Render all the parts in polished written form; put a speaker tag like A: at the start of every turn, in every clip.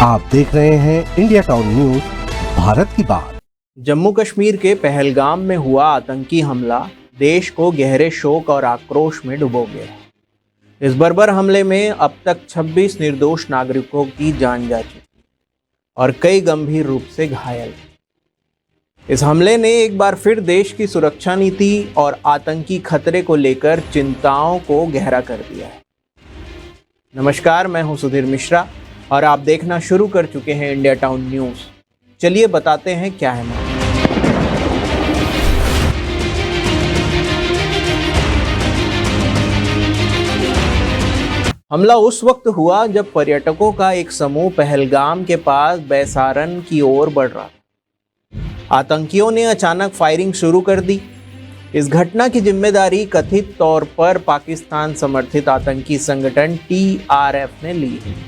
A: आप देख रहे हैं इंडिया टाउन न्यूज, भारत की बात।
B: जम्मू कश्मीर के पहलगाम में हुआ आतंकी हमला देश को गहरे शोक और आक्रोश में डुबो गया है। इस बर्बर हमले में अब तक 26 निर्दोष नागरिकों की जान जा चुकी और कई गंभीर रूप से घायल। इस हमले ने एक बार फिर देश की सुरक्षा नीति और आतंकी खतरे को लेकर चिंताओं को गहरा कर दिया है। नमस्कार, मैं हूं सुधीर मिश्रा और आप देखना शुरू कर चुके हैं इंडिया टाउन न्यूज। चलिए बताते हैं क्या है मामला। हमला उस वक्त हुआ जब पर्यटकों का एक समूह पहलगाम के पास बैसारन की ओर बढ़ रहा था। आतंकियों ने अचानक फायरिंग शुरू कर दी। इस घटना की जिम्मेदारी कथित तौर पर पाकिस्तान समर्थित आतंकी संगठन TRF ने ली है।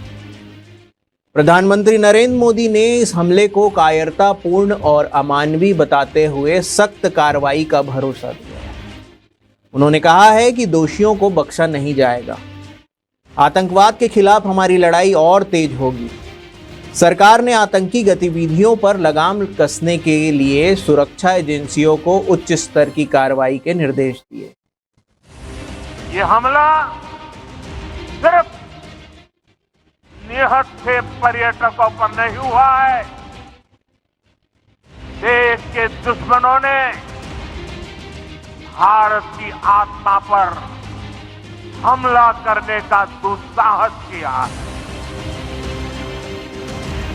B: प्रधानमंत्री नरेंद्र मोदी ने इस हमले को कायरतापूर्ण और अमानवीय बताते हुए सख्त कार्रवाई का भरोसा दिया है। उन्होंने कहा है कि दोषियों को बख्शा नहीं जाएगा। आतंकवाद के खिलाफ हमारी लड़ाई और तेज होगी। सरकार ने आतंकी गतिविधियों पर लगाम कसने के लिए सुरक्षा एजेंसियों को उच्च स्तर की कार्रवाई के निर्देश दिए।
C: ये हमला सिर्फ निहत्थे पर्यटकों पर नहीं हुआ है। देश के दुश्मनों ने भारत की आत्मा पर हमला करने का दुस्साहस किया है।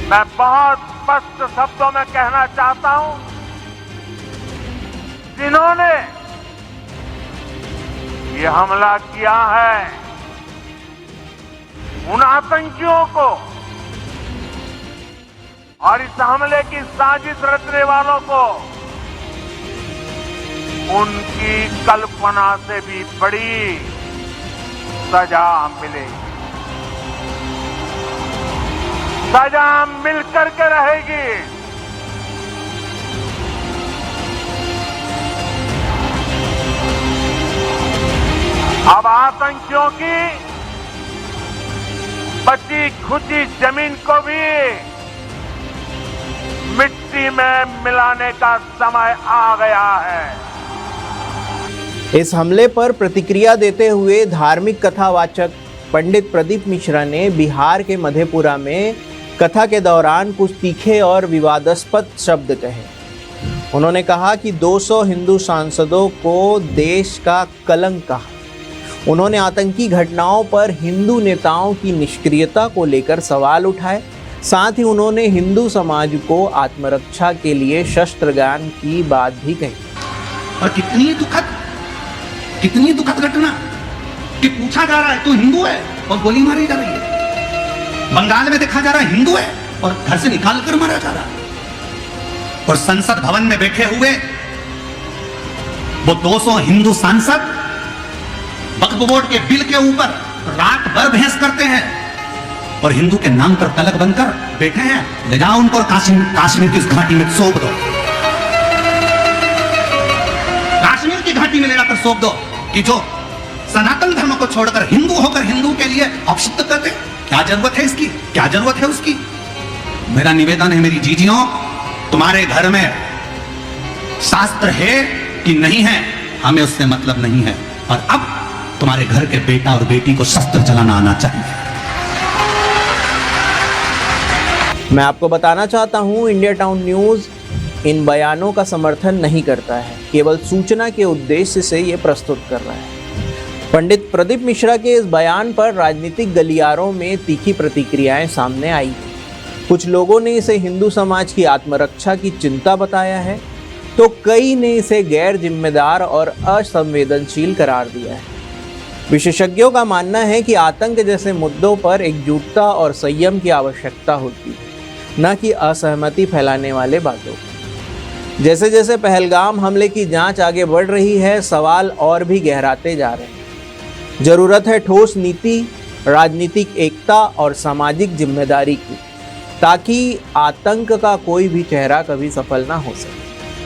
C: मैं बहुत स्पष्ट शब्दों में कहना चाहता हूं, जिन्होंने ये हमला किया है, उन आतंकियों को और इस हमले की साजिश रचने वालों को उनकी कल्पना से भी बड़ी सजा मिलेगी। सजा मिलकर के रहेगी। अब आतंकियों की बची खुची जमीन को भी मिट्टी में मिलाने का समय आ गया है।
B: इस हमले पर प्रतिक्रिया देते हुए धार्मिक कथावाचक पंडित प्रदीप मिश्रा ने बिहार के मधेपुरा में कथा के दौरान कुछ तीखे और विवादास्पद शब्द कहे। उन्होंने कहा कि 200 हिंदू सांसदों को देश का कलंक कहा। उन्होंने आतंकी घटनाओं पर हिंदू नेताओं की निष्क्रियता को लेकर सवाल उठाए। साथ ही उन्होंने हिंदू समाज को आत्मरक्षा के लिए शस्त्र ज्ञान की बात भी कही।
D: और कितनी दुखद घटना कि पूछा जा रहा है तू हिंदू है और गोली मारी जा रही है। बंगाल में देखा जा रहा है हिंदू है और घर से निकाल कर मारा जा रहा है। और संसद भवन में बैठे हुए वो 200 हिंदू सांसद वक्फ बोर्ड के बिल के ऊपर रात भर बहस करते हैं और हिंदू के नाम पर तलक बनकर बैठे हैं। ले जाओ उनको काश्मीर की घाटी में सौंप दो। काश्मीर की घाटी में ले जाकर सौंप दो कि जो सनातन धर्म को छोड़कर हिंदू होकर हिंदू के लिए अपशब्द करते। क्या जरूरत है इसकी? क्या जरूरत है उसकी? मेरा निवेदन है मेरी जीजियों, तुम्हारे घर में शास्त्र है कि नहीं है हमें उससे मतलब नहीं है। और अब तुम्हारे घर के बेटा और बेटी को शस्त्र चलाना आना चाहिए।
B: मैं आपको बताना चाहता हूं, इंडिया टाउन न्यूज इन बयानों का समर्थन नहीं करता है, केवल सूचना के उद्देश्य से ये प्रस्तुत कर रहा है। पंडित प्रदीप मिश्रा के इस बयान पर राजनीतिक गलियारों में तीखी प्रतिक्रियाएं सामने आई। कुछ लोगों ने इसे हिंदू समाज की आत्मरक्षा की चिंता बताया है, तो कई ने इसे गैर जिम्मेदार और असंवेदनशील करार दिया है। विशेषज्ञों का मानना है कि आतंक जैसे मुद्दों पर एकजुटता और संयम की आवश्यकता होती है, न कि असहमति फैलाने वाले बातों। जैसे जैसे पहलगाम हमले की जांच आगे बढ़ रही है, सवाल और भी गहराते जा रहे हैं। जरूरत है ठोस नीति, राजनीतिक एकता और सामाजिक जिम्मेदारी की, ताकि आतंक का कोई भी चेहरा कभी सफल ना हो सके।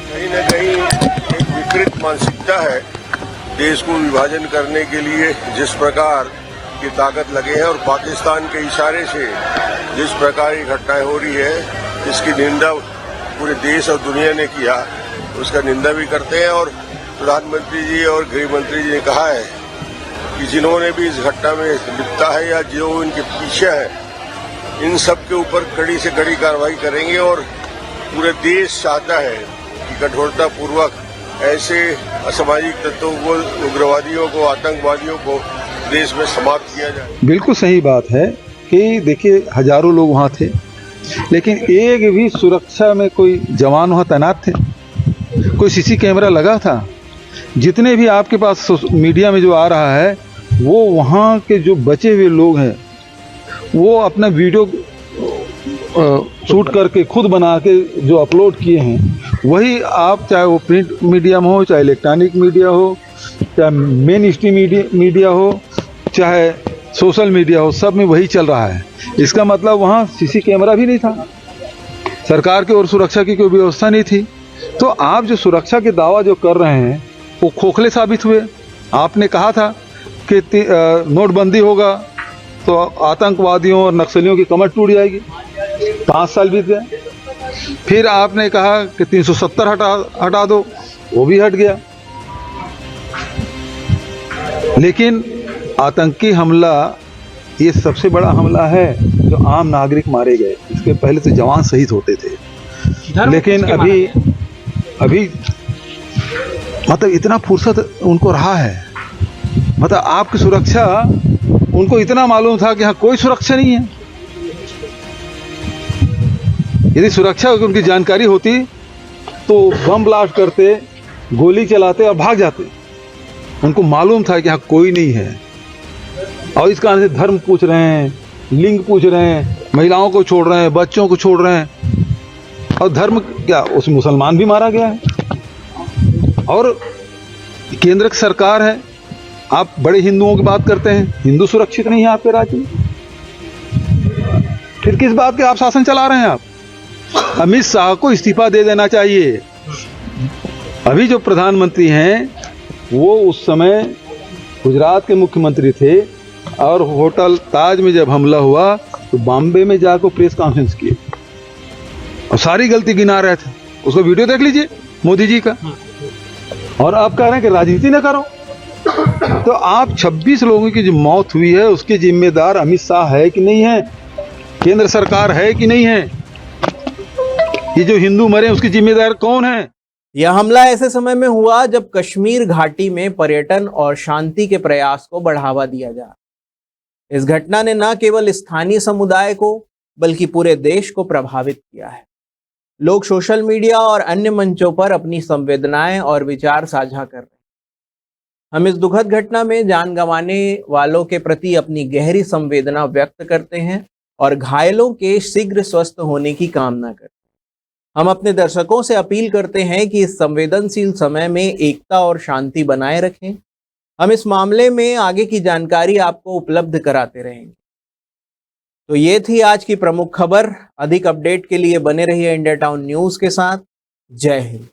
E: कहीं न कहीं एक विकृत मानसिकता है। देश को विभाजन करने के लिए जिस प्रकार की ताकत लगे हैं और पाकिस्तान के इशारे से जिस प्रकार की घटनाएं हो रही है, इसकी निंदा पूरे देश और दुनिया ने किया, उसका निंदा भी करते हैं। और प्रधानमंत्री जी और गृह मंत्री जी ने कहा है कि जिन्होंने भी इस घटना में लिप्ता है या जो इनके पीछे है, इन सब के ऊपर कड़ी से कड़ी कार्रवाई करेंगे। और पूरे देश चाहता है कि कठोरता पूर्वक ऐसे असामाजिक तत्वों को, उग्रवादियों को, आतंकवादियों को देश में समाप्त किया जाए।
F: बिल्कुल सही बात है कि देखिए हजारों लोग वहाँ थे, लेकिन एक भी सुरक्षा में कोई जवान वहाँ तैनात थे, कोई सीसी कैमरा लगा था? जितने भी आपके पास मीडिया में जो आ रहा है, वो वहाँ के जो बचे हुए लोग हैं वो अपना वीडियो शूट करके खुद बना के जो अपलोड किए हैं, वही आप चाहे वो प्रिंट मीडिया में हो, चाहे इलेक्ट्रॉनिक मीडिया हो, चाहे मेन स्ट्रीम मीडिया हो, चाहे सोशल मीडिया हो, सब में वही चल रहा है। इसका मतलब वहाँ सीसी कैमरा भी नहीं था, सरकार की ओर सुरक्षा की कोई व्यवस्था नहीं थी। तो आप जो सुरक्षा के दावा जो कर रहे हैं वो खोखले साबित हुए। आपने कहा था कि नोटबंदी होगा तो आतंकवादियों और नक्सलियों की कमर टूट जाएगी। 5 साल बीत गए। फिर आपने कहा कि 370 हटा दो, वो भी हट गया। लेकिन आतंकी हमला ये सबसे बड़ा हमला है जो आम नागरिक मारे गए। इसके पहले तो जवान शहीद होते थे, लेकिन अभी मतलब इतना फुर्सत उनको रहा है। मतलब आपकी सुरक्षा, उनको इतना मालूम था कि यहाँ कोई सुरक्षा नहीं है। यदि सुरक्षा की उनकी जानकारी होती तो बम ब्लास्ट करते, गोली चलाते और भाग जाते। उनको मालूम था कि यहाँ कोई नहीं है। और इस कारण से धर्म पूछ रहे हैं, लिंग पूछ रहे हैं, महिलाओं को छोड़ रहे हैं, बच्चों को छोड़ रहे हैं। और धर्म क्या, उस मुसलमान भी मारा गया है। और केंद्र की सरकार है, आप बड़े हिंदुओं की बात करते हैं, हिंदू सुरक्षित नहीं है आपके राज्य में। फिर किस बात के आप शासन चला रहे हैं? आप अमित शाह को इस्तीफा दे देना चाहिए। अभी जो प्रधानमंत्री हैं वो उस समय गुजरात के मुख्यमंत्री थे, और होटल ताज में जब हमला हुआ तो बॉम्बे में जाकर प्रेस कॉन्फ्रेंस किए और सारी गलती गिना रहे थे। उसका वीडियो देख लीजिए मोदी जी का। और आप कह रहे हैं कि राजनीति न करो। तो आप 26 लोगों की जो मौत हुई है उसके जिम्मेदार अमित शाह है कि नहीं है? केंद्र सरकार है कि नहीं है? ये जो हिंदू मरे उसकी जिम्मेदार कौन है?
B: यह हमला ऐसे समय में हुआ जब कश्मीर घाटी में पर्यटन और शांति के प्रयास को बढ़ावा दिया जा। इस घटना ने न केवल स्थानीय समुदाय को बल्कि पूरे देश को प्रभावित किया है। लोग सोशल मीडिया और अन्य मंचों पर अपनी संवेदनाएं और विचार साझा कर रहे हैं। हम इस दुखद घटना में जान गंवाने वालों के प्रति अपनी गहरी संवेदना व्यक्त करते हैं और घायलों के शीघ्र स्वस्थ होने की कामना करते हैं। हम अपने दर्शकों से अपील करते हैं कि इस संवेदनशील समय में एकता और शांति बनाए रखें। हम इस मामले में आगे की जानकारी आपको उपलब्ध कराते रहेंगे। तो ये थी आज की प्रमुख खबर। अधिक अपडेट के लिए बने रहिए इंडिया टाउन न्यूज के साथ। जय हिंद।